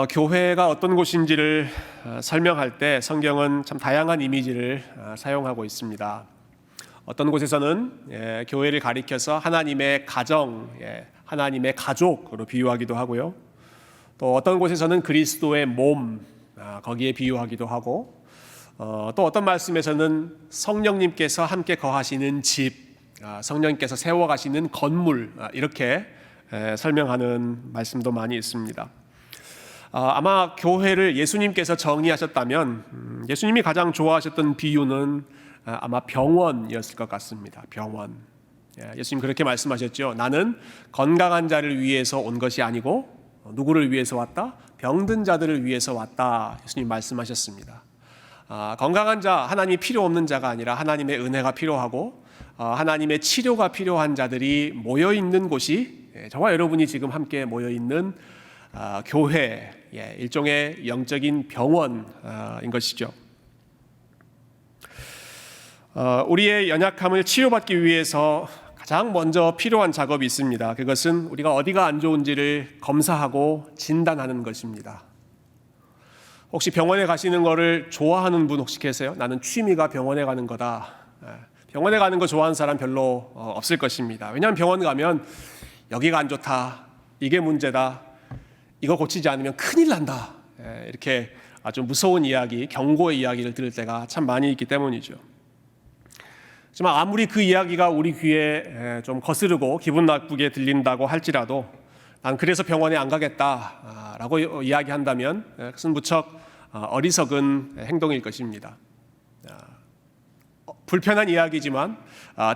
교회가 어떤 곳인지를 설명할 때 성경은 참 다양한 이미지를 사용하고 있습니다. 어떤 곳에서는 교회를 가리켜서 하나님의 가정, 하나님의 가족으로 비유하기도 하고요. 또 어떤 곳에서는 그리스도의 몸, 거기에 비유하기도 하고, 또 어떤 말씀에서는 성령님께서 함께 거하시는 집, 성령님께서 세워가시는 건물, 이렇게 설명하는 말씀도 많이 있습니다. 아마 교회를 예수님께서 정의하셨다면 예수님이 가장 좋아하셨던 비유는 아마 병원이었을 것 같습니다. 병원. 예수님 그렇게 말씀하셨죠. 나는 건강한 자를 위해서 온 것이 아니고 누구를 위해서 왔다? 병든 자들을 위해서 왔다. 예수님 말씀하셨습니다. 건강한 자, 하나님이 필요 없는 자가 아니라 하나님의 은혜가 필요하고 하나님의 치료가 필요한 자들이 모여있는 곳이 저와 여러분이 지금 함께 모여있는 교회, 일종의 영적인 병원인 것이죠. 우리의 연약함을 치료받기 위해서 가장 먼저 필요한 작업이 있습니다. 그것은 우리가 어디가 안 좋은지를 검사하고 진단하는 것입니다. 혹시 병원에 가시는 거를 좋아하는 분 혹시 계세요? 나는 취미가 병원에 가는 거다. 병원에 가는 거 좋아하는 사람 별로 없을 것입니다. 왜냐하면 병원 가면 여기가 안 좋다, 이게 문제다, 이거 고치지 않으면 큰일 난다, 이렇게 아주 무서운 이야기, 경고의 이야기를 들을 때가 참 많이 있기 때문이죠. 하지만 아무리 그 이야기가 우리 귀에 좀 거스르고 기분 나쁘게 들린다고 할지라도 난 그래서 병원에 안 가겠다라고 이야기한다면 그것은 무척 어리석은 행동일 것입니다. 불편한 이야기지만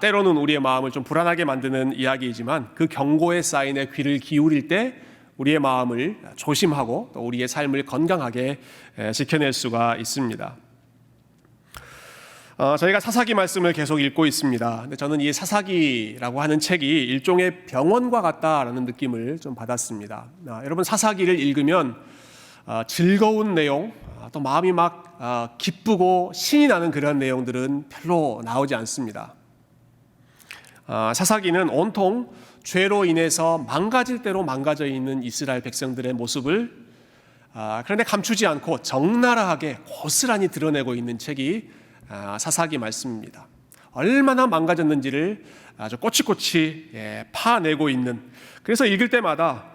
때로는 우리의 마음을 좀 불안하게 만드는 이야기이지만 그 경고의 사인에 귀를 기울일 때 우리의 마음을 조심하고 또 우리의 삶을 건강하게 지켜낼 수가 있습니다. 저희가 사사기 말씀을 계속 읽고 있습니다. 근데 저는 이 사사기라고 하는 책이 일종의 병원과 같다라는 느낌을 좀 받았습니다. 여러분 사사기를 읽으면 즐거운 내용, 또 마음이 막 기쁘고 신이 나는 그런 내용들은 별로 나오지 않습니다. 사사기는 온통 죄로 인해서 망가질 대로 망가져 있는 이스라엘 백성들의 모습을 그런데 감추지 않고 적나라하게 고스란히 드러내고 있는 책이 사사기 말씀입니다. 얼마나 망가졌는지를 아주 꼬치꼬치 파내고 있는, 그래서 읽을 때마다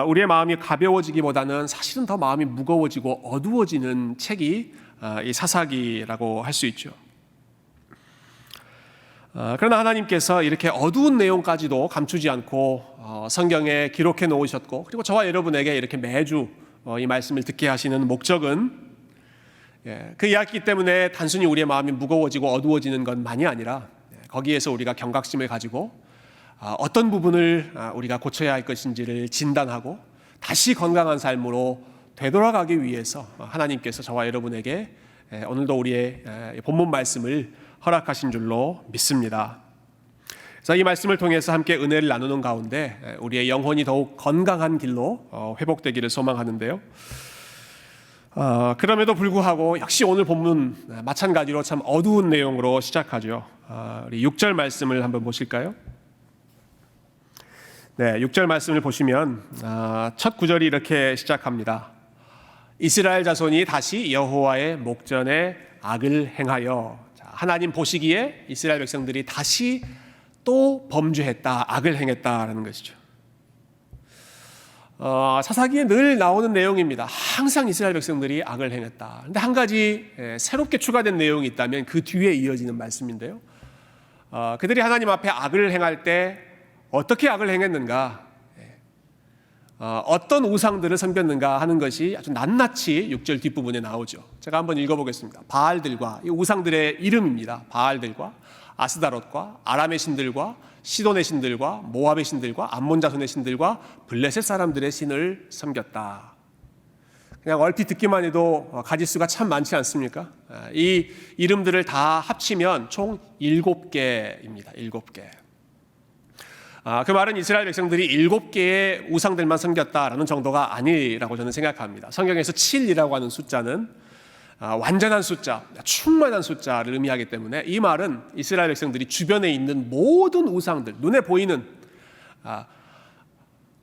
우리의 마음이 가벼워지기보다는 사실은 더 마음이 무거워지고 어두워지는 책이 이 사사기라고 할 수 있죠. 그러나 하나님께서 이렇게 어두운 내용까지도 감추지 않고 성경에 기록해 놓으셨고, 그리고 저와 여러분에게 이렇게 매주 이 말씀을 듣게 하시는 목적은 그 이야기 때문에 단순히 우리의 마음이 무거워지고 어두워지는 것만이 아니라 거기에서 우리가 경각심을 가지고 어떤 부분을 우리가 고쳐야 할 것인지를 진단하고 다시 건강한 삶으로 되돌아가기 위해서 하나님께서 저와 여러분에게 오늘도 우리의 본문 말씀을 허락하신 줄로 믿습니다. 그래서 이 말씀을 통해서 함께 은혜를 나누는 가운데 우리의 영혼이 더욱 건강한 길로 회복되기를 소망하는데요. 그럼에도 불구하고 역시 오늘 본문 마찬가지로 참 어두운 내용으로 시작하죠. 우리 6절 말씀을 한번 보실까요? 네, 6절 말씀을 보시면 첫 구절이 이렇게 시작합니다. 이스라엘 자손이 다시 여호와의 목전에 악을 행하여. 하나님 보시기에 이스라엘 백성들이 다시 또 범죄했다, 악을 행했다라는 것이죠. 사사기에 늘 나오는 내용입니다. 항상 이스라엘 백성들이 악을 행했다. 그런데 한 가지 새롭게 추가된 내용이 있다면 그 뒤에 이어지는 말씀인데요. 그들이 하나님 앞에 악을 행할 때 어떻게 악을 행했는가, 어떤 우상들을 섬겼는가 하는 것이 아주 낱낱이 6절 뒷부분에 나오죠. 제가 한번 읽어보겠습니다. 바알들과, 이 우상들의 이름입니다. 바알들과 아스다롯과 아람의 신들과 시돈의 신들과 모압의 신들과 암몬 자손의 신들과 블레셋 사람들의 신을 섬겼다. 그냥 얼핏 듣기만 해도 가지수가 참 많지 않습니까? 이 이름들을 다 합치면 총 7개입니다. 7개. 그 말은 이스라엘 백성들이 7개의 우상들만 섬겼다라는 정도가 아니라고 저는 생각합니다. 성경에서 7이라고 하는 숫자는 완전한 숫자, 충만한 숫자를 의미하기 때문에 이 말은 이스라엘 백성들이 주변에 있는 모든 우상들, 눈에 보이는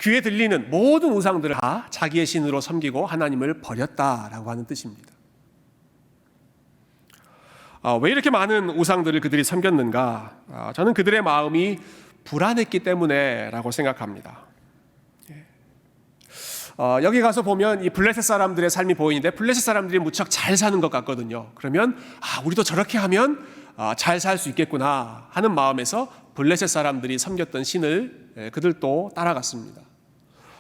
귀에 들리는 모든 우상들을 다 자기의 신으로 섬기고 하나님을 버렸다라고 하는 뜻입니다. 왜 이렇게 많은 우상들을 그들이 섬겼는가? 저는 그들의 마음이 불안했기 때문에라고 생각합니다. 여기 가서 보면 이 블레셋 사람들의 삶이 보이는데 블레셋 사람들이 무척 잘 사는 것 같거든요. 그러면 우리도 저렇게 하면 잘 살 수 있겠구나 하는 마음에서 블레셋 사람들이 섬겼던 신을 그들도 따라갔습니다.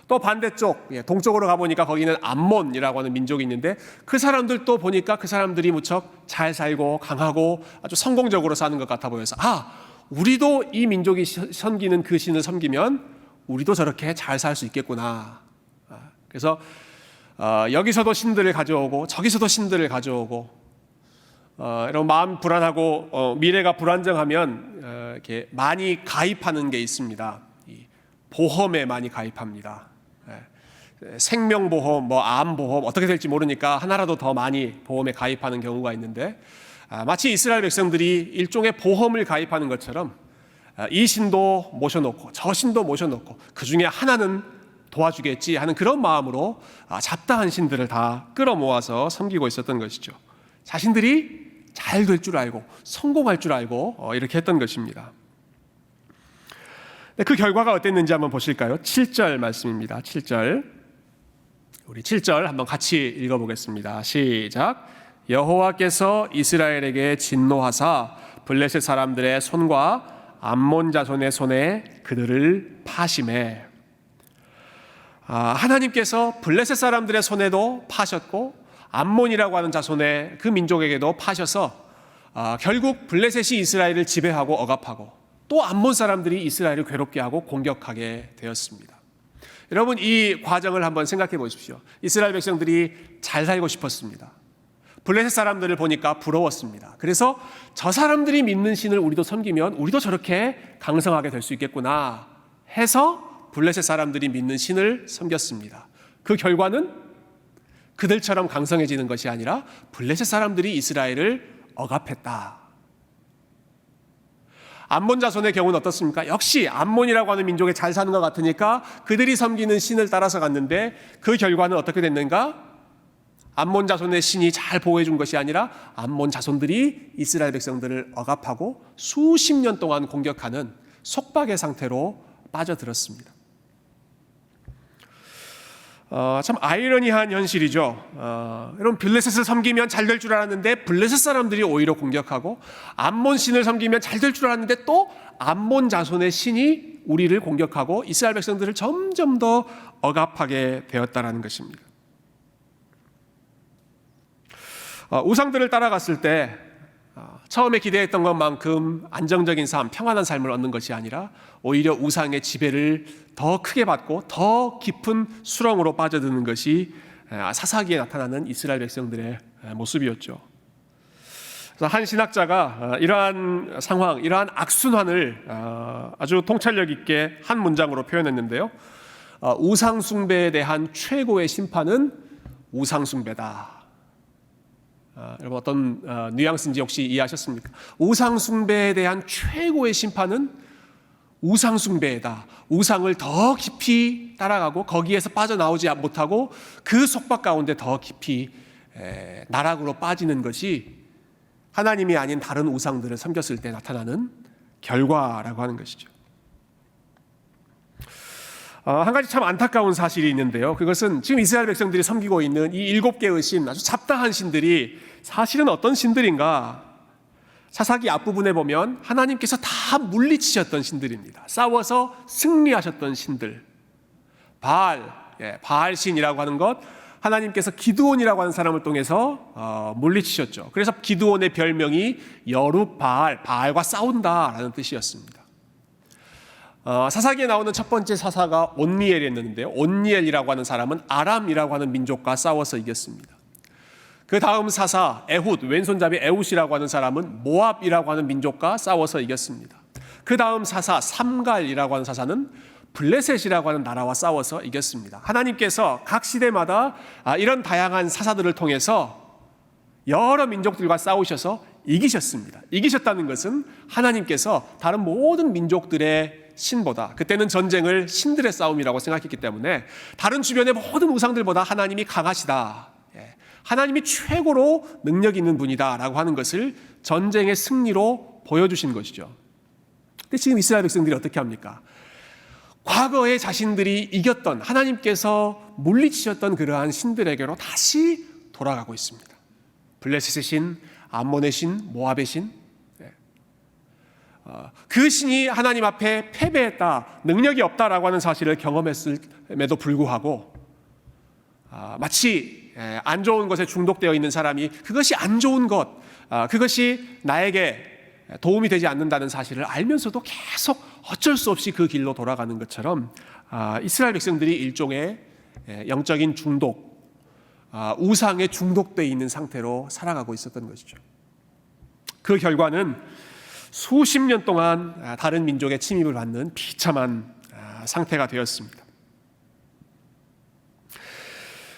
또 반대쪽 동쪽으로 가보니까 거기는 암몬이라고 하는 민족이 있는데 그 사람들도 보니까 그 사람들이 무척 잘 살고 강하고 아주 성공적으로 사는 것 같아 보여서 우리도 이 민족이 섬기는 그 신을 섬기면 우리도 저렇게 잘 살 수 있겠구나. 그래서 여기서도 신들을 가져오고 저기서도 신들을 가져오고 이런 마음 불안하고 미래가 불안정하면 이렇게 많이 가입하는 게 있습니다. 보험에 많이 가입합니다. 생명보험, 암보험 어떻게 될지 모르니까 하나라도 더 많이 보험에 가입하는 경우가 있는데 마치 이스라엘 백성들이 일종의 보험을 가입하는 것처럼 이 신도 모셔놓고 저 신도 모셔놓고 그 중에 하나는 도와주겠지 하는 그런 마음으로 잡다한 신들을 다 끌어모아서 섬기고 있었던 것이죠. 자신들이 잘 될 줄 알고 성공할 줄 알고 이렇게 했던 것입니다. 그 결과가 어땠는지 한번 보실까요? 7절 말씀입니다. 7절. 우리 7절 한번 같이 읽어보겠습니다. 시작. 여호와께서 이스라엘에게 진노하사 블레셋 사람들의 손과 암몬 자손의 손에 그들을 파심해. 하나님께서 블레셋 사람들의 손에도 파셨고 암몬이라고 하는 자손의 그 민족에게도 파셔서 결국 블레셋이 이스라엘을 지배하고 억압하고 또 암몬 사람들이 이스라엘을 괴롭게 하고 공격하게 되었습니다. 여러분 이 과정을 한번 생각해 보십시오. 이스라엘 백성들이 잘 살고 싶었습니다. 블레셋 사람들을 보니까 부러웠습니다. 그래서 저 사람들이 믿는 신을 우리도 섬기면 우리도 저렇게 강성하게 될 수 있겠구나 해서 블레셋 사람들이 믿는 신을 섬겼습니다. 그 결과는 그들처럼 강성해지는 것이 아니라 블레셋 사람들이 이스라엘을 억압했다. 암몬 자손의 경우는 어떻습니까? 역시 암몬이라고 하는 민족에 잘 사는 것 같으니까 그들이 섬기는 신을 따라서 갔는데 그 결과는 어떻게 됐는가? 암몬 자손의 신이 잘 보호해 준 것이 아니라 암몬 자손들이 이스라엘 백성들을 억압하고 수십 년 동안 공격하는 속박의 상태로 빠져들었습니다. 참 아이러니한 현실이죠. 여러분 블레셋을 섬기면 잘 될 줄 알았는데 블레셋 사람들이 오히려 공격하고 암몬 신을 섬기면 잘 될 줄 알았는데 또 암몬 자손의 신이 우리를 공격하고 이스라엘 백성들을 점점 더 억압하게 되었다는 것입니다. 우상들을 따라갔을 때 처음에 기대했던 것만큼 안정적인 삶, 평안한 삶을 얻는 것이 아니라 오히려 우상의 지배를 더 크게 받고 더 깊은 수렁으로 빠져드는 것이 사사기에 나타나는 이스라엘 백성들의 모습이었죠. 그래서 한 신학자가 이러한 상황, 이러한 악순환을 아주 통찰력 있게 한 문장으로 표현했는데요. 우상 숭배에 대한 최고의 심판은 우상 숭배다. 여러분 어떤 뉘앙스인지 혹시 이해하셨습니까? 우상 숭배에 대한 최고의 심판은 우상 숭배다. 우상을 더 깊이 따라가고 거기에서 빠져나오지 못하고 그 속박 가운데 더 깊이 나락으로 빠지는 것이 하나님이 아닌 다른 우상들을 섬겼을 때 나타나는 결과라고 하는 것이죠. 한 가지 참 안타까운 사실이 있는데요. 그것은 지금 이스라엘 백성들이 섬기고 있는 이 7개의 신, 아주 잡다한 신들이 사실은 어떤 신들인가? 사사기 앞부분에 보면 하나님께서 다 물리치셨던 신들입니다. 싸워서 승리하셨던 신들. 바알 신이라고 하는 것, 하나님께서 기드온이라고 하는 사람을 통해서 물리치셨죠. 그래서 기드온의 별명이 여룻바알, 바알과 싸운다라는 뜻이었습니다. 사사기에 나오는 첫 번째 사사가 온니엘이었는데요. 온니엘이라고 하는 사람은 아람이라고 하는 민족과 싸워서 이겼습니다. 그 다음 사사 에훗, 왼손잡이 에훗이라고 하는 사람은 모압이라고 하는 민족과 싸워서 이겼습니다. 그 다음 사사 삼갈이라고 하는 사사는 블레셋이라고 하는 나라와 싸워서 이겼습니다. 하나님께서 각 시대마다 이런 다양한 사사들을 통해서 여러 민족들과 싸우셔서 이기셨습니다. 이기셨다는 것은 하나님께서 다른 모든 민족들의 신보다, 그때는 전쟁을 신들의 싸움이라고 생각했기 때문에 다른 주변의 모든 우상들보다 하나님이 강하시다, 하나님이 최고로 능력 있는 분이다라고 하는 것을 전쟁의 승리로 보여주신 것이죠. 근데 지금 이스라엘 백성들이 어떻게 합니까? 과거에 자신들이 이겼던, 하나님께서 물리치셨던 그러한 신들에게로 다시 돌아가고 있습니다. 블레셋의 신, 암몬의 신, 모압의 신, 그 신이 하나님 앞에 패배했다, 능력이 없다라고 하는 사실을 경험했음에도 불구하고 마치 안 좋은 것에 중독되어 있는 사람이 그것이 안 좋은 것, 그것이 나에게 도움이 되지 않는다는 사실을 알면서도 계속 어쩔 수 없이 그 길로 돌아가는 것처럼 이스라엘 백성들이 일종의 영적인 중독, 우상에 중독되어 있는 상태로 살아가고 있었던 것이죠. 그 결과는 수십 년 동안 다른 민족의 침입을 받는 비참한 상태가 되었습니다.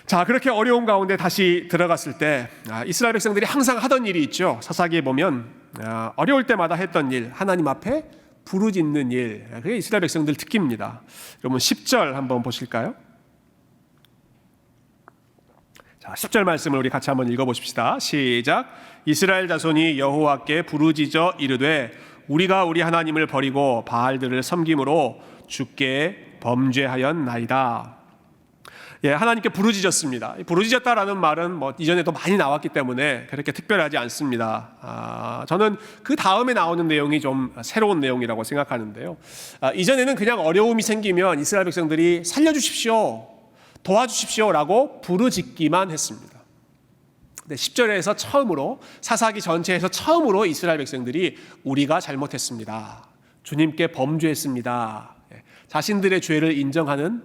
자, 그렇게 어려운 가운데 다시 들어갔을 때 이스라엘 백성들이 항상 하던 일이 있죠. 사사기에 보면 어려울 때마다 했던 일, 하나님 앞에 부르짖는 일, 그게 이스라엘 백성들 특기입니다. 여러분 10절 한번 보실까요? 자, 10절 말씀을 우리 같이 한번 읽어보십시다. 시작. 이스라엘 자손이 여호와께 부르짖어 이르되 우리가 우리 하나님을 버리고 바알들을 섬김으로 주께 범죄하였나이다. 하나님께 부르짖었습니다. 부르짖었다라는 말은 이전에도 많이 나왔기 때문에 그렇게 특별하지 않습니다. 저는 그 다음에 나오는 내용이 좀 새로운 내용이라고 생각하는데요. 이전에는 그냥 어려움이 생기면 이스라엘 백성들이 살려주십시오, 도와주십시오라고 부르짖기만 했습니다. 근데 10절에서 처음으로, 사사기 전체에서 처음으로 이스라엘 백성들이 우리가 잘못했습니다, 주님께 범죄했습니다, 자신들의 죄를 인정하는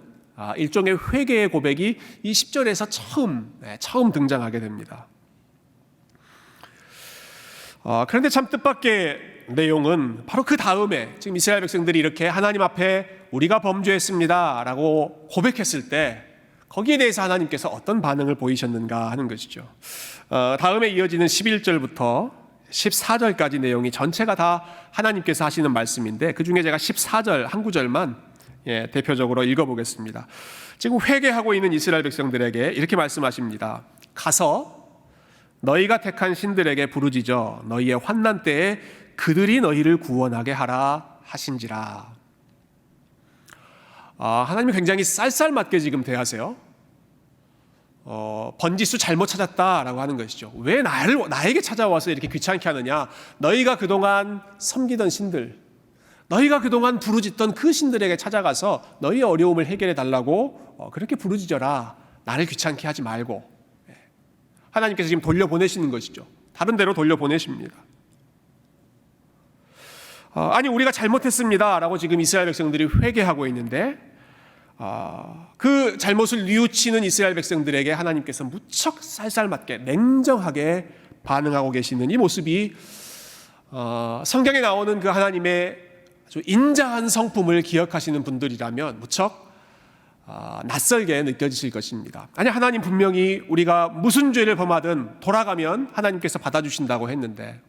일종의 회개의 고백이 이 10절에서 처음 등장하게 됩니다. 그런데 참 뜻밖의 내용은 바로 그 다음에 지금 이스라엘 백성들이 이렇게 하나님 앞에 우리가 범죄했습니다 라고 고백했을 때 거기에 대해서 하나님께서 어떤 반응을 보이셨는가 하는 것이죠. 다음에 이어지는 11절부터 14절까지 내용이 전체가 다 하나님께서 하시는 말씀인데 그 중에 제가 14절 한 구절만 대표적으로 읽어보겠습니다. 지금 회개하고 있는 이스라엘 백성들에게 이렇게 말씀하십니다. 가서 너희가 택한 신들에게 부르짖어 너희의 환난 때에 그들이 너희를 구원하게 하라 하신지라. 하나님이 굉장히 쌀쌀맞게 지금 대하세요. 번지수 잘못 찾았다라고 하는 것이죠. 왜 나에게 찾아와서 이렇게 귀찮게 하느냐? 너희가 그동안 섬기던 신들, 너희가 그동안 부르짖던 그 신들에게 찾아가서 너희의 어려움을 해결해 달라고 그렇게 부르짖어라. 나를 귀찮게 하지 말고. 하나님께서 지금 돌려보내시는 것이죠. 다른 데로 돌려보내십니다. 아니 우리가 잘못했습니다 라고 지금 이스라엘 백성들이 회개하고 있는데 그 잘못을 뉘우치는 이스라엘 백성들에게 하나님께서 무척 쌀쌀맞게 냉정하게 반응하고 계시는 이 모습이 성경에 나오는 그 하나님의 아주 인자한 성품을 기억하시는 분들이라면 무척 낯설게 느껴지실 것입니다. 아니 하나님 분명히 우리가 무슨 죄를 범하든 돌아가면 하나님께서 받아주신다고 했는데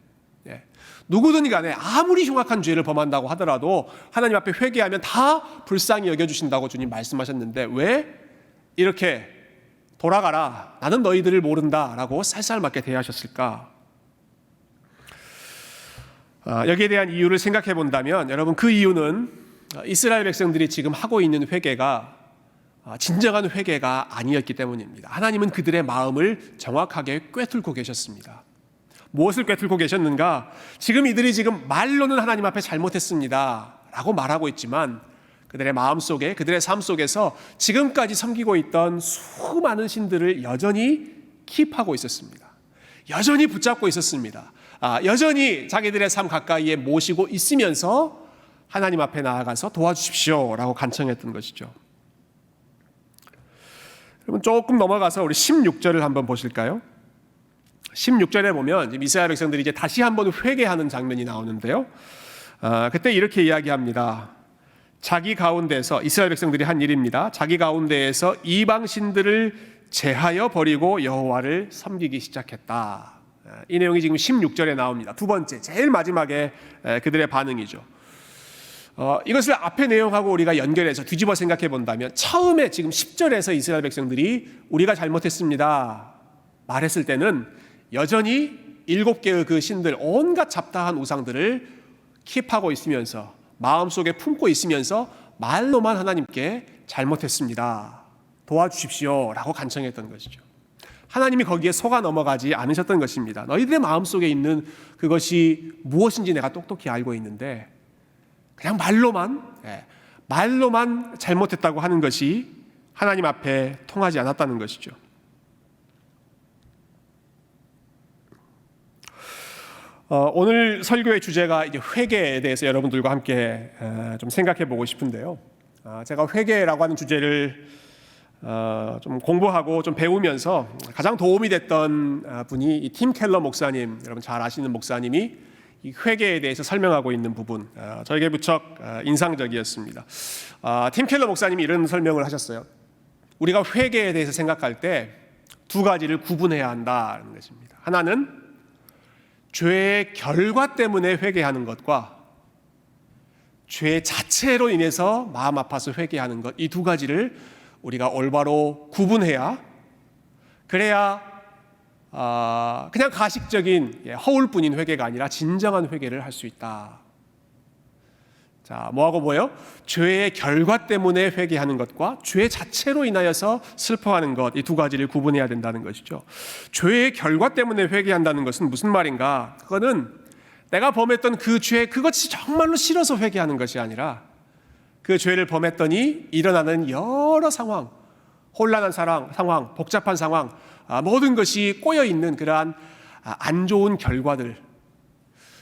누구든 간에 아무리 흉악한 죄를 범한다고 하더라도 하나님 앞에 회개하면 다 불쌍히 여겨주신다고 주님 말씀하셨는데 왜 이렇게 돌아가라, 나는 너희들을 모른다 라고 쌀쌀맞게 대하셨을까? 여기에 대한 이유를 생각해 본다면 여러분 그 이유는 이스라엘 백성들이 지금 하고 있는 회개가 진정한 회개가 아니었기 때문입니다. 하나님은 그들의 마음을 정확하게 꿰뚫고 계셨습니다. 무엇을 꿰뚫고 계셨는가? 지금 이들이 지금 말로는 하나님 앞에 잘못했습니다 라고 말하고 있지만 그들의 마음속에, 그들의 삶 속에서 지금까지 섬기고 있던 수많은 신들을 여전히 킵하고 있었습니다. 여전히 붙잡고 있었습니다. 여전히 자기들의 삶 가까이에 모시고 있으면서 하나님 앞에 나아가서 도와주십시오 라고 간청했던 것이죠. 여러분 조금 넘어가서 우리 16절을 한번 보실까요? 16절에 보면 이스라엘 백성들이 이제 다시 한번 회개하는 장면이 나오는데요. 그때 이렇게 이야기합니다. 자기 가운데서, 이스라엘 백성들이 한 일입니다. 자기 가운데에서 이방 신들을 제하여 버리고 여호와를 섬기기 시작했다. 이 내용이 지금 16절에 나옵니다. 두 번째, 제일 마지막에 그들의 반응이죠. 이것을 앞의 내용하고 우리가 연결해서 뒤집어 생각해 본다면 처음에 지금 10절에서 이스라엘 백성들이 우리가 잘못했습니다 말했을 때는 여전히 7개의 그 신들 온갖 잡다한 우상들을 킵하고 있으면서 마음속에 품고 있으면서 말로만 하나님께 잘못했습니다 도와주십시오 라고 간청했던 것이죠. 하나님이 거기에 속아 넘어가지 않으셨던 것입니다. 너희들의 마음속에 있는 그것이 무엇인지 내가 똑똑히 알고 있는데 그냥 말로만 잘못했다고 하는 것이 하나님 앞에 통하지 않았다는 것이죠. 오늘 설교의 주제가 이제 회개에 대해서 여러분들과 함께 좀 생각해 보고 싶은데요. 제가 회개라고 하는 주제를 좀 공부하고 좀 배우면서 가장 도움이 됐던 분이 이 팀 켈러 목사님, 여러분 잘 아시는 목사님이 이 회개에 대해서 설명하고 있는 부분, 저에게 무척 인상적이었습니다. 팀 켈러 목사님이 이런 설명을 하셨어요. 우리가 회개에 대해서 생각할 때 두 가지를 구분해야 한다는 것입니다. 하나는 죄의 결과 때문에 회개하는 것과 죄 자체로 인해서 마음 아파서 회개하는 것, 이 두 가지를 우리가 올바로 구분해야, 그래야 그냥 가식적인 허울뿐인 회개가 아니라 진정한 회개를 할 수 있다. 자, 뭐하고 뭐예요? 죄의 결과 때문에 회개하는 것과 죄 자체로 인하여서 슬퍼하는 것, 이 두 가지를 구분해야 된다는 것이죠. 죄의 결과 때문에 회개한다는 것은 무슨 말인가? 그거는 내가 범했던 그 죄, 그것이 정말로 싫어서 회개하는 것이 아니라 그 죄를 범했더니 일어나는 여러 상황, 혼란한 상황, 복잡한 상황, 모든 것이 꼬여있는 그러한 안 좋은 결과들,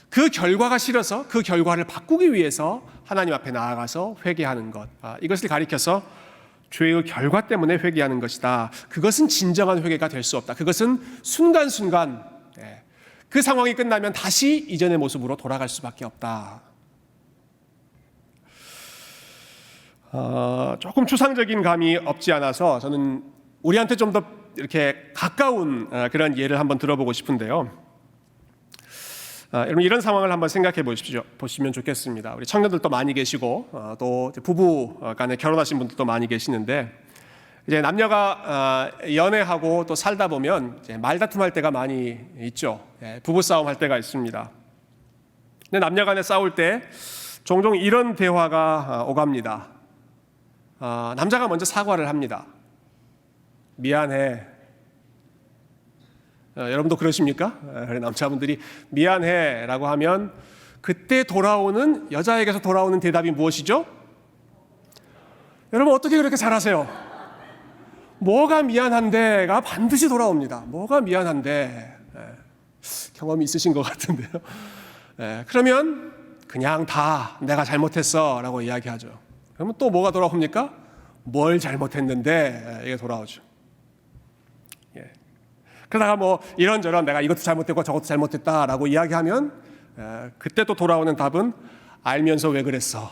그 결과가 싫어서 그 결과를 바꾸기 위해서 하나님 앞에 나아가서 회개하는 것, 이것을 가리켜서 죄의 결과 때문에 회개하는 것이다. 그것은 진정한 회개가 될 수 없다. 그것은 순간순간 그 상황이 끝나면 다시 이전의 모습으로 돌아갈 수밖에 없다. 조금 추상적인 감이 없지 않아서 저는 우리한테 좀 더 이렇게 가까운 그런 예를 한번 들어보고 싶은데요. 여러분 이런 상황을 한번 생각해 보시면 좋겠습니다. 우리 청년들도 많이 계시고 또 부부 간에 결혼하신 분들도 많이 계시는데 이제 남녀가 연애하고 또 살다 보면 이제 말다툼할 때가 많이 있죠. 부부 싸움 할 때가 있습니다. 근데 남녀 간에 싸울 때 종종 이런 대화가 오갑니다. 남자가 먼저 사과를 합니다. 미안해. 여러분도 그러십니까? 남자분들이 미안해 라고 하면 그때 돌아오는, 여자에게서 돌아오는 대답이 무엇이죠? 여러분 어떻게 그렇게 잘하세요? 뭐가 미안한데가 반드시 돌아옵니다. 뭐가 미안한데. 경험이 있으신 것 같은데요. 그러면 그냥 다 내가 잘못했어 라고 이야기하죠. 그러면 또 뭐가 돌아옵니까? 뭘 잘못했는데 이게 돌아오죠. 그러다가 뭐 이런저런 내가 이것도 잘못했고 저것도 잘못했다라고 이야기하면 그때 또 돌아오는 답은 알면서 왜 그랬어.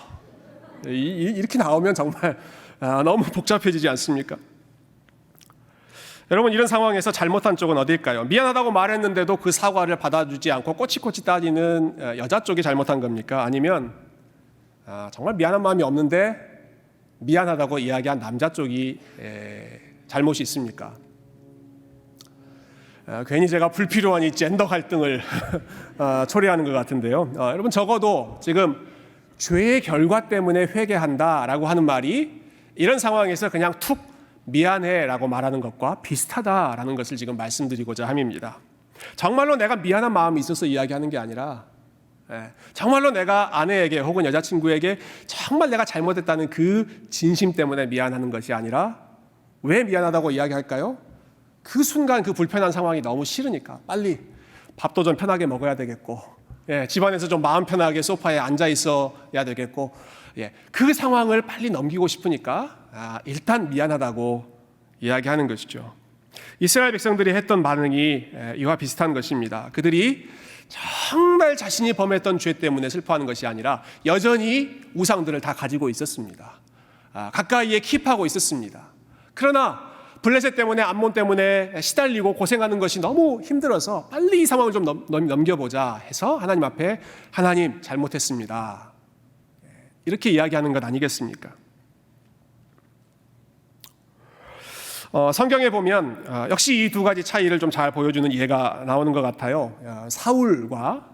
이렇게 나오면 정말 너무 복잡해지지 않습니까? 여러분 이런 상황에서 잘못한 쪽은 어딜까요? 미안하다고 말했는데도 그 사과를 받아주지 않고 꼬치꼬치 따지는 여자 쪽이 잘못한 겁니까? 아니면 정말 미안한 마음이 없는데 미안하다고 이야기한 남자 쪽이 잘못이 있습니까? 괜히 제가 불필요한 이 젠더 갈등을 초래하는 것 같은데요. 여러분 적어도 지금 죄의 결과 때문에 회개한다라고 하는 말이 이런 상황에서 그냥 툭 미안해라고 말하는 것과 비슷하다라는 것을 지금 말씀드리고자 함입니다. 정말로 내가 미안한 마음이 있어서 이야기하는 게 아니라 정말로 내가 아내에게 혹은 여자친구에게 정말 내가 잘못했다는 그 진심 때문에 미안하는 것이 아니라 왜 미안하다고 이야기할까요? 그 순간 그 불편한 상황이 너무 싫으니까 빨리 밥도 좀 편하게 먹어야 되겠고 집안에서 좀 마음 편하게 소파에 앉아 있어야 되겠고 그 상황을 빨리 넘기고 싶으니까 일단 미안하다고 이야기하는 것이죠. 이스라엘 백성들이 했던 반응이 이와 비슷한 것입니다. 그들이 정말 자신이 범했던 죄 때문에 슬퍼하는 것이 아니라 여전히 우상들을 다 가지고 있었습니다. 가까이에 킵하고 있었습니다. 그러나 블레셋 때문에 암몬 때문에 시달리고 고생하는 것이 너무 힘들어서 빨리 이 상황을 좀 넘겨보자 해서 하나님 앞에 하나님 잘못했습니다. 이렇게 이야기하는 것 아니겠습니까? 성경에 보면 역시 이 두 가지 차이를 좀 잘 보여주는 예가 나오는 것 같아요. 사울과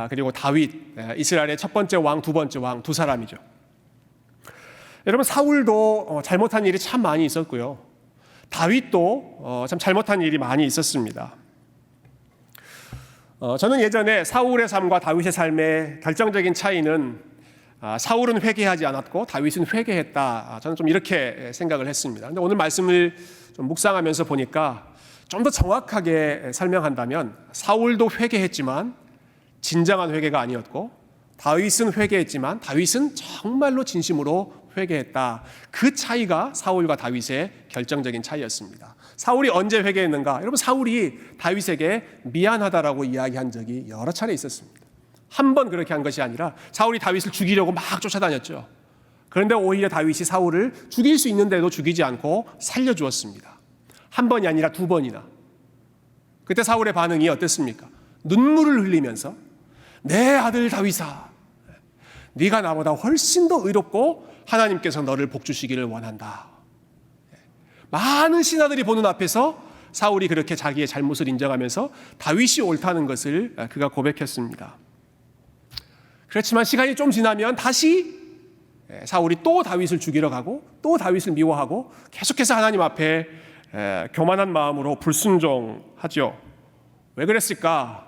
그리고 다윗, 이스라엘의 첫 번째 왕, 두 번째 왕, 두 사람이죠. 여러분, 사울도 잘못한 일이 참 많이 있었고요. 다윗도 참 잘못한 일이 많이 있었습니다. 저는 예전에 사울의 삶과 다윗의 삶의 결정적인 차이는 사울은 회개하지 않았고 다윗은 회개했다. 저는 좀 이렇게 생각을 했습니다. 근데 오늘 말씀을 좀 묵상하면서 보니까 좀 더 정확하게 설명한다면 사울도 회개했지만 진정한 회개가 아니었고 다윗은 회개했지만 다윗은 정말로 진심으로 회개했다. 그 차이가 사울과 다윗의 결정적인 차이였습니다. 사울이 언제 회개했는가? 여러분, 사울이 다윗에게 미안하다라고 이야기한 적이 여러 차례 있었습니다. 한 번 그렇게 한 것이 아니라 사울이 다윗을 죽이려고 막 쫓아다녔죠. 그런데 오히려 다윗이 사울을 죽일 수 있는데도 죽이지 않고 살려주었습니다. 한 번이 아니라 두 번이나. 그때 사울의 반응이 어땠습니까? 눈물을 흘리면서 내 아들 다윗아, 네가 나보다 훨씬 더 의롭고 하나님께서 너를 복주시기를 원한다. 많은 신하들이 보는 앞에서 사울이 그렇게 자기의 잘못을 인정하면서 다윗이 옳다는 것을 그가 고백했습니다. 그렇지만 시간이 좀 지나면 다시 사울이 또 다윗을 죽이러 가고 또 다윗을 미워하고 계속해서 하나님 앞에 교만한 마음으로 불순종하죠. 왜 그랬을까?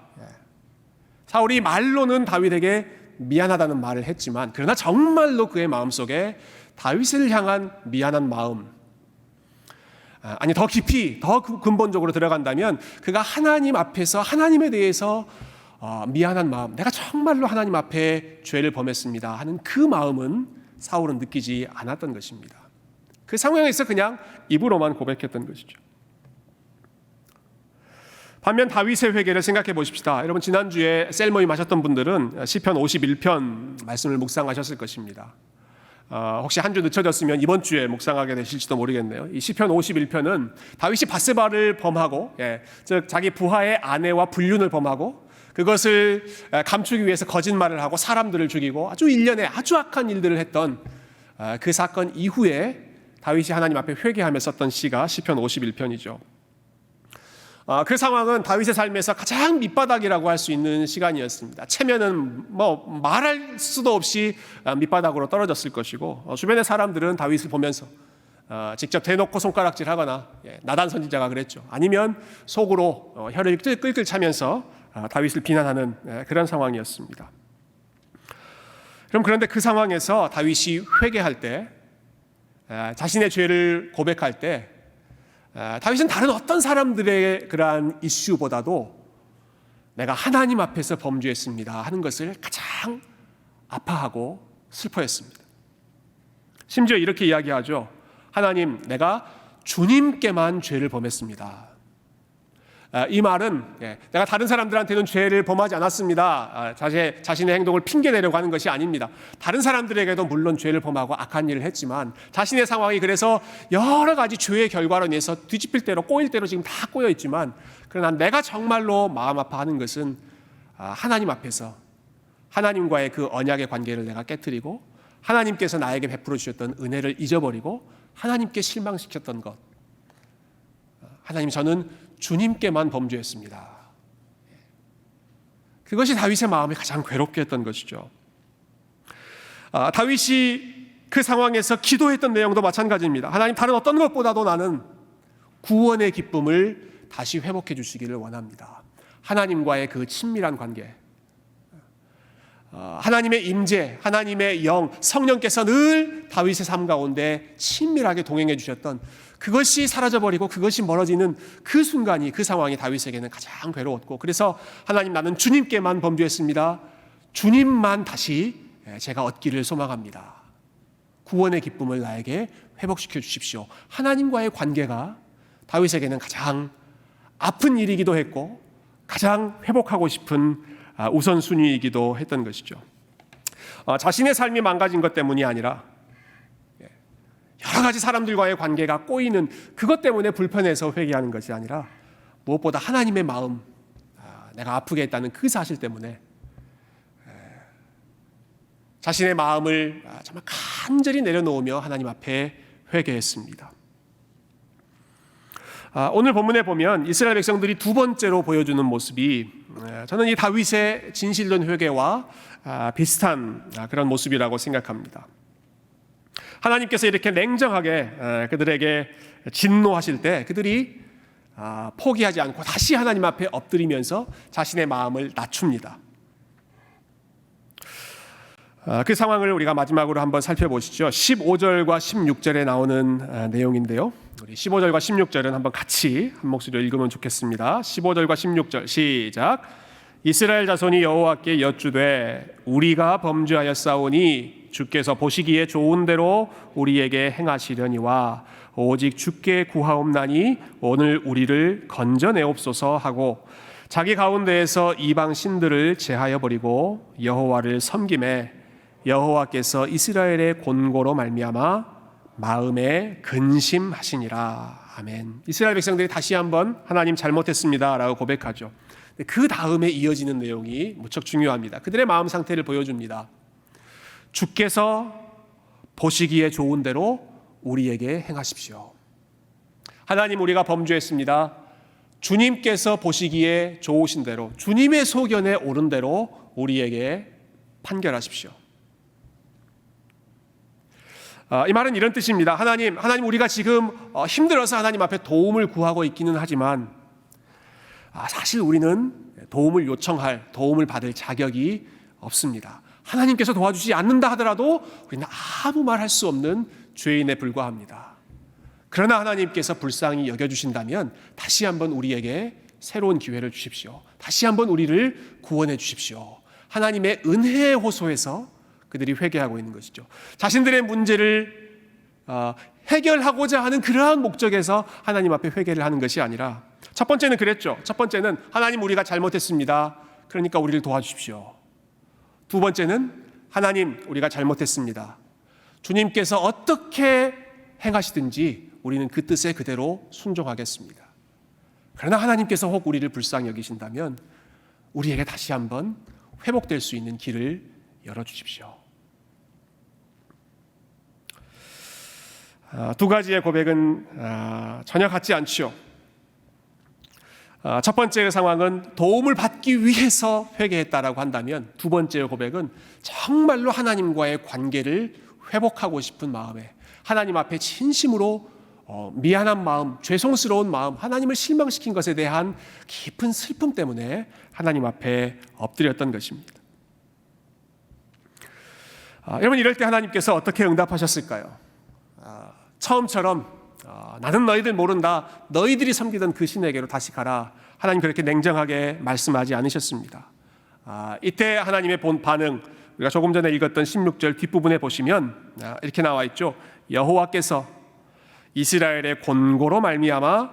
사울이 말로는 다윗에게 미안하다는 말을 했지만 그러나 정말로 그의 마음속에 다윗을 향한 미안한 마음, 아니 더 깊이 더 근본적으로 들어간다면 그가 하나님 앞에서 하나님에 대해서 미안한 마음, 내가 정말로 하나님 앞에 죄를 범했습니다 하는 그 마음은 사울은 느끼지 않았던 것입니다. 그 상황에서 그냥 입으로만 고백했던 것이죠. 반면 다윗의 회개를 생각해 보십시다. 여러분, 지난주에 셀 모임 하셨던 분들은 시편 51편 말씀을 묵상하셨을 것입니다. 혹시 한 주 늦춰졌으면 이번 주에 묵상하게 되실지도 모르겠네요. 이 시편 51편은 다윗이 밧세바를 범하고, 즉 자기 부하의 아내와 불륜을 범하고 그것을 감추기 위해서 거짓말을 하고 사람들을 죽이고 아주 일련의 아주 악한 일들을 했던 그 사건 이후에 다윗이 하나님 앞에 회개하며 썼던 시가 시편 51편이죠. 그 상황은 다윗의 삶에서 가장 밑바닥이라고 할 수 있는 시간이었습니다. 체면은 뭐 말할 수도 없이 밑바닥으로 떨어졌을 것이고 주변의 사람들은 다윗을 보면서 직접 대놓고 손가락질하거나, 나단 선지자가 그랬죠. 아니면 속으로 혀를 끌끌 차면서 다윗을 비난하는 그런 상황이었습니다. 그런데 그 상황에서 다윗이 회개할 때, 자신의 죄를 고백할 때 다윗은 다른 어떤 사람들의 그러한 이슈보다도 내가 하나님 앞에서 범죄했습니다 하는 것을 가장 아파하고 슬퍼했습니다. 심지어 이렇게 이야기하죠. 하나님, 내가 주님께만 죄를 범했습니다. 이 말은 내가 다른 사람들한테는 죄를 범하지 않았습니다, 자신의 행동을 핑계대려고 하는 것이 아닙니다. 다른 사람들에게도 물론 죄를 범하고 악한 일을 했지만 자신의 상황이 그래서 여러 가지 죄의 결과로 인해서 뒤집힐 대로 꼬일 대로 지금 다 꼬여 있지만, 그러나 내가 정말로 마음 아파하는 것은 하나님 앞에서 하나님과의 그 언약의 관계를 내가 깨트리고 하나님께서 나에게 베풀어 주셨던 은혜를 잊어버리고 하나님께 실망시켰던 것. 하나님, 저는 주님께만 범죄했습니다. 그것이 다윗의 마음을 가장 괴롭게 했던 것이죠. 다윗이 그 상황에서 기도했던 내용도 마찬가지입니다. 하나님, 다른 어떤 것보다도 나는 구원의 기쁨을 다시 회복해 주시기를 원합니다. 하나님과의 그 친밀한 관계, 하나님의 임재, 하나님의 영, 성령께서 늘 다윗의 삶 가운데 친밀하게 동행해 주셨던 그것이 사라져버리고 그것이 멀어지는 그 순간이, 그 상황이 다윗에게는 가장 괴로웠고, 그래서 하나님, 나는 주님께만 범죄했습니다. 주님만 다시 제가 얻기를 소망합니다. 구원의 기쁨을 나에게 회복시켜 주십시오. 하나님과의 관계가 다윗에게는 가장 아픈 일이기도 했고 가장 회복하고 싶은 우선순위이기도 했던 것이죠. 자신의 삶이 망가진 것 때문이 아니라 여러 가지 사람들과의 관계가 꼬이는 그것 때문에 불편해서 회개하는 것이 아니라 무엇보다 하나님의 마음, 내가 아프게 했다는 그 사실 때문에 자신의 마음을 정말 간절히 내려놓으며 하나님 앞에 회개했습니다. 오늘 본문에 보면 이스라엘 백성들이 두 번째로 보여주는 모습이 저는 이 다윗의 진실된 회개와 비슷한 그런 모습이라고 생각합니다. 하나님께서 이렇게 냉정하게 그들에게 진노하실 때 그들이 포기하지 않고 다시 하나님 앞에 엎드리면서 자신의 마음을 낮춥니다. 그 상황을 우리가 마지막으로 한번 살펴보시죠. 15절과 16절에 나오는 내용인데요. 우리 15절과 16절은 한번 같이 한 목소리로 읽으면 좋겠습니다. 15절과 16절 시작. 이스라엘 자손이 여호와께 여쭈되 우리가 범죄하였사오니 주께서 보시기에 좋은 대로 우리에게 행하시려니와 오직 주께 구하옵나니 오늘 우리를 건져내옵소서 하고 자기 가운데에서 이방 신들을 제하여 버리고 여호와를 섬김에 여호와께서 이스라엘의 곤고로 말미암아 마음에 근심하시니라. 아멘. 이스라엘 백성들이 다시 한번 하나님 잘못했습니다라고 고백하죠. 그 다음에 이어지는 내용이 무척 중요합니다. 그들의 마음 상태를 보여줍니다. 주께서 보시기에 좋은 대로 우리에게 행하십시오. 하나님, 우리가 범죄했습니다. 주님께서 보시기에 좋으신 대로, 주님의 소견에 옳은 대로 우리에게 판결하십시오. 이 말은 이런 뜻입니다. 하나님 우리가 지금 힘들어서 하나님 앞에 도움을 구하고 있기는 하지만 사실 우리는 도움을 요청할, 도움을 받을 자격이 없습니다. 하나님께서 도와주지 않는다 하더라도 우리는 아무 말 할 수 없는 죄인에 불과합니다. 그러나 하나님께서 불쌍히 여겨주신다면 다시 한번 우리에게 새로운 기회를 주십시오. 다시 한번 우리를 구원해 주십시오. 하나님의 은혜의 호소에서 그들이 회개하고 있는 것이죠. 자신들의 문제를 해결하고자 하는 그러한 목적에서 하나님 앞에 회개를 하는 것이 아니라, 첫 번째는 그랬죠. 첫 번째는 하나님, 우리가 잘못했습니다. 그러니까 우리를 도와주십시오. 두 번째는 하나님, 우리가 잘못했습니다. 주님께서 어떻게 행하시든지 우리는 그 뜻에 그대로 순종하겠습니다. 그러나 하나님께서 혹 우리를 불쌍히 여기신다면 우리에게 다시 한번 회복될 수 있는 길을 열어주십시오. 두 가지의 고백은 전혀 같지 않지요. 첫 번째 상황은 도움을 받기 위해서 회개했다라고 한다면, 두 번째 고백은 정말로 하나님과의 관계를 회복하고 싶은 마음에 하나님 앞에 진심으로 미안한 마음, 죄송스러운 마음, 하나님을 실망시킨 것에 대한 깊은 슬픔 때문에 하나님 앞에 엎드렸던 것입니다. 여러분, 이럴 때 하나님께서 어떻게 응답하셨을까요? 처음처럼 나는 너희들 모른다, 너희들이 섬기던 그 신에게로 다시 가라, 하나님 그렇게 냉정하게 말씀하지 않으셨습니다. 이때 하나님의 본 반응, 우리가 조금 전에 읽었던 16절 뒷부분에 보시면 이렇게 나와 있죠. 여호와께서 이스라엘의 곤고로 말미암아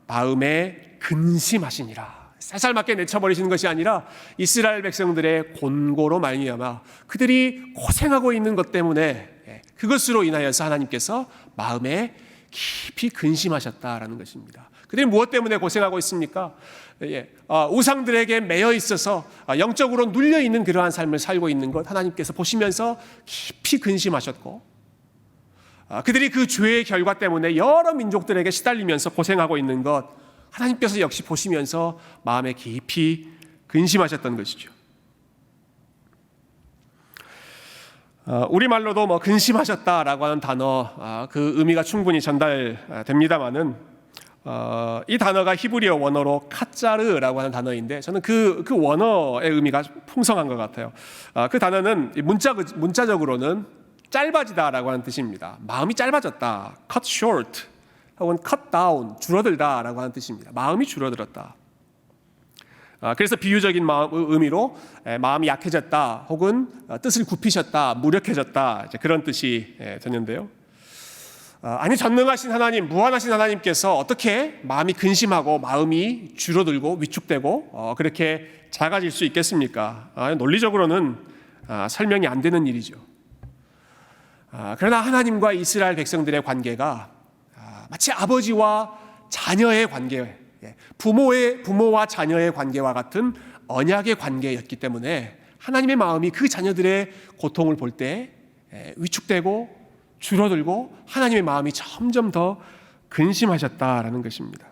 마음에 근심하시니라. 쌀쌀맞게 내쳐버리시는 것이 아니라 이스라엘 백성들의 곤고로 말미암아 그들이 고생하고 있는 것 때문에, 그것으로 인하여서 하나님께서 마음에 깊이 근심하셨다라는 것입니다. 그들이 무엇 때문에 고생하고 있습니까? 우상들에게 매여 있어서 영적으로 눌려 있는 그러한 삶을 살고 있는 것 하나님께서 보시면서 깊이 근심하셨고, 그들이 그 죄의 결과 때문에 여러 민족들에게 시달리면서 고생하고 있는 것 하나님께서 역시 보시면서 마음에 깊이 근심하셨던 것이죠. 우리말로도 근심하셨다라고 하는 단어, 그 의미가 충분히 전달됩니다만은 이 단어가 히브리어 원어로 카짜르라고 하는 단어인데, 저는 그 원어의 의미가 풍성한 것 같아요. 그 단어는 문자적으로는 짧아지다라고 하는 뜻입니다. 마음이 짧아졌다, cut short, 혹은 cut down, 줄어들다라고 하는 뜻입니다. 마음이 줄어들었다. 그래서 비유적인 의미로 마음이 약해졌다, 혹은 뜻을 굽히셨다, 무력해졌다, 그런 뜻이 되는데요. 아니, 전능하신 하나님, 무한하신 하나님께서 어떻게 마음이 근심하고 마음이 줄어들고 위축되고 그렇게 작아질 수 있겠습니까? 논리적으로는 설명이 안 되는 일이죠. 그러나 하나님과 이스라엘 백성들의 관계가 마치 아버지와 자녀의 관계, 부모와 자녀의 관계와 같은 언약의 관계였기 때문에 하나님의 마음이 그 자녀들의 고통을 볼 때 위축되고 줄어들고 하나님의 마음이 점점 더 근심하셨다라는 것입니다.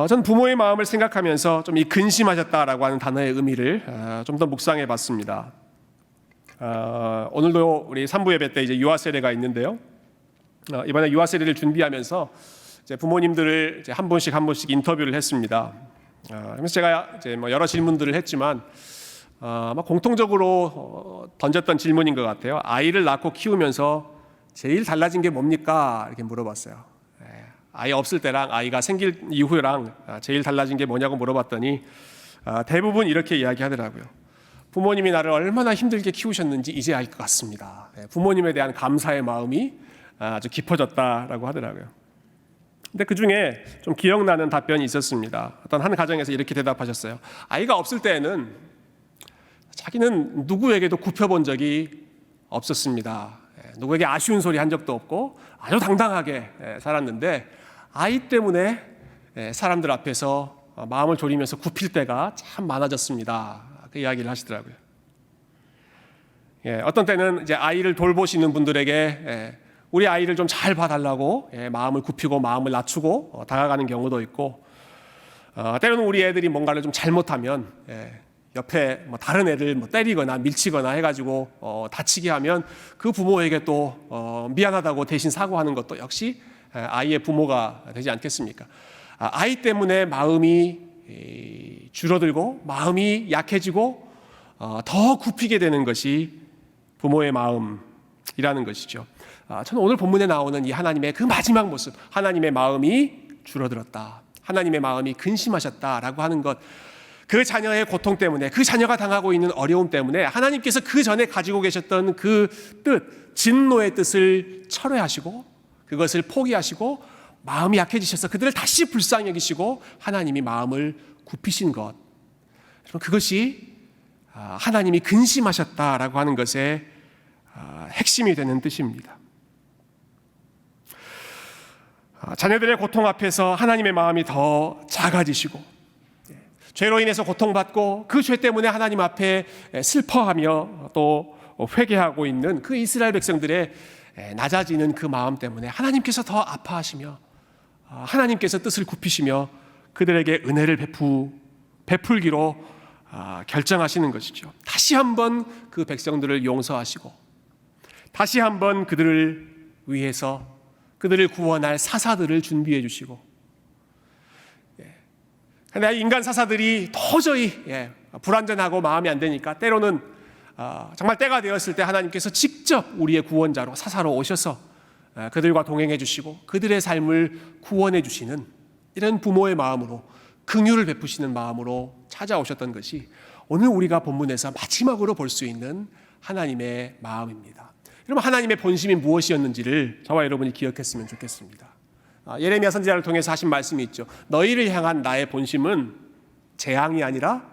저는 부모의 마음을 생각하면서 좀 이 근심하셨다라고 하는 단어의 의미를 좀 더 묵상해 봤습니다. 오늘도 우리 3부 예배 때 이제 유아 세례가 있는데요. 이번에 유아 세례를 준비하면서 이제 부모님들을 이제 한 분씩 인터뷰를 했습니다. 그래서 제가 이제 뭐 여러 질문들을 했지만 아마 공통적으로 던졌던 질문인 것 같아요. 아이를 낳고 키우면서 제일 달라진 게 뭡니까? 이렇게 물어봤어요. 아이 없을 때랑 아이가 생길 이후랑 제일 달라진 게 뭐냐고 물어봤더니 대부분 이렇게 이야기하더라고요. 부모님이 나를 얼마나 힘들게 키우셨는지 이제 알 것 같습니다. 부모님에 대한 감사의 마음이 아주 깊어졌다라고 하더라고요. 근데 그 중에 좀 기억나는 답변이 있었습니다. 어떤 한 가정에서 이렇게 대답하셨어요. 아이가 없을 때에는 자기는 누구에게도 굽혀본 적이 없었습니다. 누구에게 아쉬운 소리 한 적도 없고 아주 당당하게 살았는데 아이 때문에 사람들 앞에서 마음을 졸이면서 굽힐 때가 참 많아졌습니다. 그 이야기를 하시더라고요. 어떤 때는 이제 아이를 돌보시는 분들에게 우리 아이를 좀 잘 봐달라고 마음을 굽히고 마음을 낮추고 다가가는 경우도 있고, 때로는 우리 애들이 뭔가를 좀 잘못하면 옆에 뭐 다른 애를 뭐 때리거나 밀치거나 해가지고 다치게 하면 그 부모에게 또 미안하다고 대신 사과하는 것도 역시 아이의 부모가 되지 않겠습니까? 아이 때문에 마음이 줄어들고 마음이 약해지고 더 굽히게 되는 것이 부모의 마음이라는 것이죠. 저는 오늘 본문에 나오는 이 하나님의 그 마지막 모습, 하나님의 마음이 줄어들었다, 하나님의 마음이 근심하셨다라고 하는 것, 그 자녀의 고통 때문에, 그 자녀가 당하고 있는 어려움 때문에 하나님께서 그 전에 가지고 계셨던 그 뜻, 진노의 뜻을 철회하시고 그것을 포기하시고 마음이 약해지셔서 그들을 다시 불쌍히 여기시고 하나님이 마음을 굽히신 것, 그것이 하나님이 근심하셨다라고 하는 것의 핵심이 되는 뜻입니다. 자녀들의 고통 앞에서 하나님의 마음이 더 작아지시고 죄로 인해서 고통받고 그 죄 때문에 하나님 앞에 슬퍼하며 또 회개하고 있는 그 이스라엘 백성들의 낮아지는 그 마음 때문에 하나님께서 더 아파하시며 하나님께서 뜻을 굽히시며 그들에게 은혜를 베풀기로 결정하시는 것이죠. 다시 한번 그 백성들을 용서하시고 다시 한번 그들을 위해서 그들을 구원할 사사들을 준비해 주시고, 그런데 인간 사사들이 도저히 불완전하고 마음이 안 되니까 때로는 정말 때가 되었을 때 하나님께서 직접 우리의 구원자로 사사로 오셔서 그들과 동행해 주시고 그들의 삶을 구원해 주시는 이런 부모의 마음으로, 긍휼을 베푸시는 마음으로 찾아오셨던 것이 오늘 우리가 본문에서 마지막으로 볼 수 있는 하나님의 마음입니다. 여러분, 하나님의 본심이 무엇이었는지를 저와 여러분이 기억했으면 좋겠습니다. 예레미야 선지자를 통해서 하신 말씀이 있죠. 너희를 향한 나의 본심은 재앙이 아니라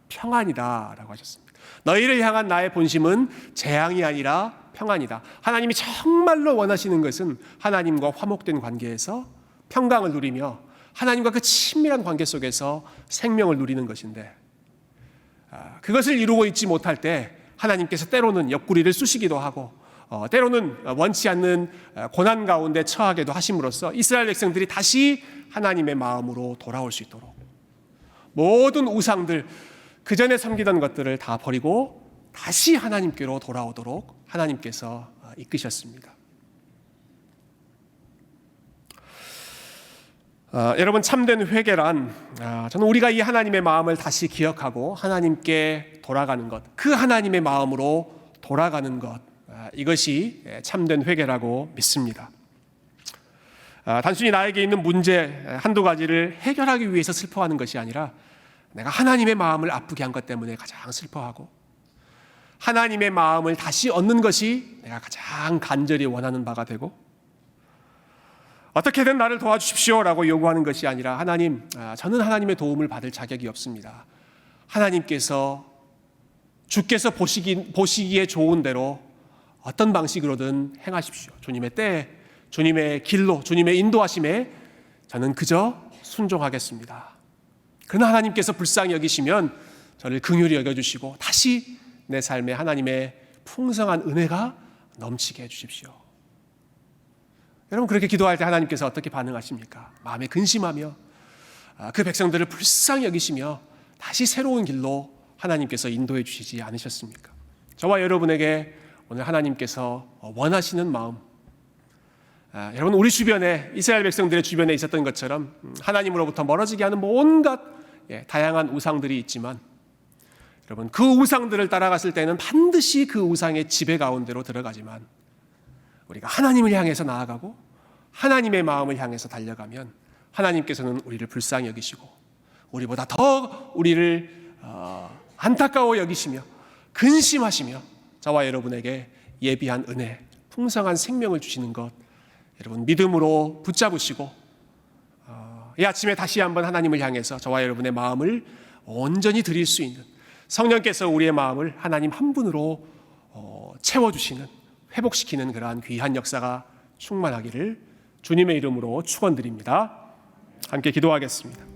평안이다 라고 하셨습니다. 너희를 향한 나의 본심은 재앙이 아니라 평안이다. 하나님이 정말로 원하시는 것은 하나님과 화목된 관계에서 평강을 누리며 하나님과 그 친밀한 관계 속에서 생명을 누리는 것인데, 그것을 이루고 있지 못할 때 하나님께서 때로는 옆구리를 쑤시기도 하고 때로는 원치 않는 고난 가운데 처하게도 하심으로써 이스라엘 백성들이 다시 하나님의 마음으로 돌아올 수 있도록 모든 우상들, 그 전에 섬기던 것들을 다 버리고 다시 하나님께로 돌아오도록 하나님께서 이끄셨습니다. 여러분, 참된 회개란 저는 우리가 이 하나님의 마음을 다시 기억하고 하나님께 돌아가는 것, 그 하나님의 마음으로 돌아가는 것, 이것이 참된 회개라고 믿습니다. 단순히 나에게 있는 문제 한두 가지를 해결하기 위해서 슬퍼하는 것이 아니라 내가 하나님의 마음을 아프게 한 것 때문에 가장 슬퍼하고 하나님의 마음을 다시 얻는 것이 내가 가장 간절히 원하는 바가 되고, 어떻게든 나를 도와주십시오라고 요구하는 것이 아니라 하나님, 저는 하나님의 도움을 받을 자격이 없습니다. 하나님께서 주께서 보시기에 좋은 대로 어떤 방식으로든 행하십시오. 주님의 때에, 주님의 길로, 주님의 인도하심에 저는 그저 순종하겠습니다. 그러나 하나님께서 불쌍히 여기시면 저를 긍휼히 여겨주시고 다시 내 삶에 하나님의 풍성한 은혜가 넘치게 해주십시오. 여러분, 그렇게 기도할 때 하나님께서 어떻게 반응하십니까? 마음에 근심하며 그 백성들을 불쌍히 여기시며 다시 새로운 길로 하나님께서 인도해 주시지 않으셨습니까? 저와 여러분에게 오늘 하나님께서 원하시는 마음, 여러분, 우리 주변에, 이스라엘 백성들의 주변에 있었던 것처럼 하나님으로부터 멀어지게 하는 온갖 다양한 우상들이 있지만, 여러분, 그 우상들을 따라갔을 때는 반드시 그 우상의 지배 가운데로 들어가지만, 우리가 하나님을 향해서 나아가고 하나님의 마음을 향해서 달려가면 하나님께서는 우리를 불쌍히 여기시고 우리보다 더 우리를 안타까워 여기시며 근심하시며 저와 여러분에게 예비한 은혜, 풍성한 생명을 주시는 것, 여러분 믿음으로 붙잡으시고 이 아침에 다시 한번 하나님을 향해서 저와 여러분의 마음을 온전히 드릴 수 있는, 성령께서 우리의 마음을 하나님 한 분으로 채워주시는, 회복시키는 그러한 귀한 역사가 충만하기를 주님의 이름으로 축원드립니다. 함께 기도하겠습니다.